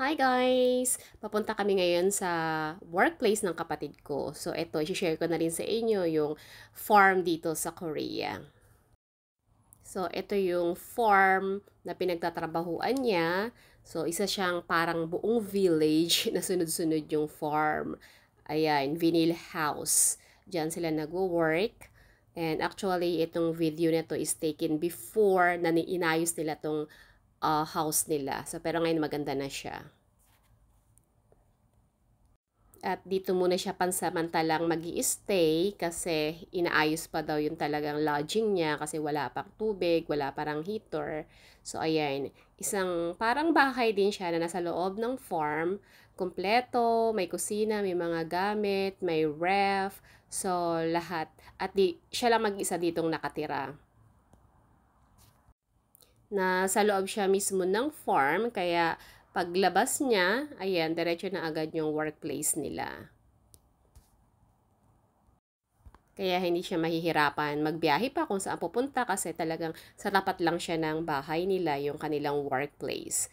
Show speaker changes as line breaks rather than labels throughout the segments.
Hi guys! Papunta kami ngayon sa workplace ng kapatid ko. So ito, i-share ko na rin sa inyo yung farm dito sa Korea. So ito yung farm na pinagtatrabahuan niya. So isa siyang parang buong village na sunod-sunod yung farm. Ayan, vinyl house. Diyan sila nag-work. And actually, itong video na to is taken before na inayos nila tong house nila. So pero ngayon maganda na siya. At dito muna siya pansamantalang mag-i-stay kasi inaayos pa daw yung talagang lodging niya kasi wala pang tubig, wala parang heater. So ayan, isang parang bahay din siya na nasa loob ng farm. Kompleto, may kusina, may mga gamit, may ref, so lahat. At siya lang mag-isa ditong nakatira. Nasa loob siya mismo ng farm, kaya paglabas niya, ayan, diretso na agad yung workplace nila. Kaya hindi siya mahihirapan magbiyahe pa kung saan pupunta kasi talagang sa tapat lang siya ng bahay nila, yung kanilang workplace.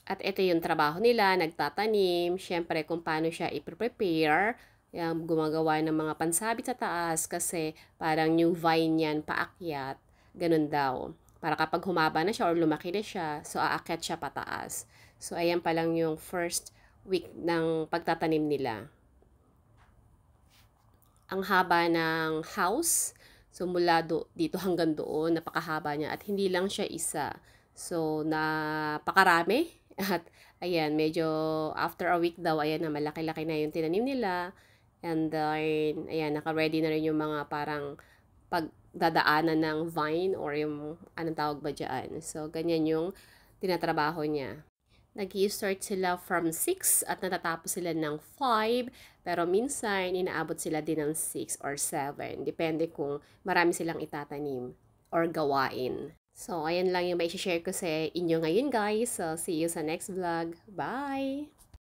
At ito yung trabaho nila, nagtatanim, syempre kung paano siya i-prepare, gumagawa ng mga pansabit sa taas kasi parang new vine yan, paakyat, ganun daw. Para kapag humaba na siya or lumaki na siya, so aakyat siya pataas. So ayan pa lang yung first week ng pagtatanim nila. Ang haba ng house, so mula dito hanggang doon, napakahaba niya at hindi lang siya isa. So, napakarami. At, ayan, medyo after a week daw, ayan na, malaki-laki na yung tinanim nila. And then, ayan, naka-ready na rin yung mga parang pagdadaanan ng vine or yung anong tawag ba dyan. So, ganyan yung tinatrabaho niya. Nag-i-start sila from 6 at natatapos sila ng 5, pero minsan inaabot sila din ng 6 or 7. Depende kung marami silang itatanim or gawain. So, ayan lang yung may share ko sa inyo ngayon guys. So, see you sa next vlog. Bye!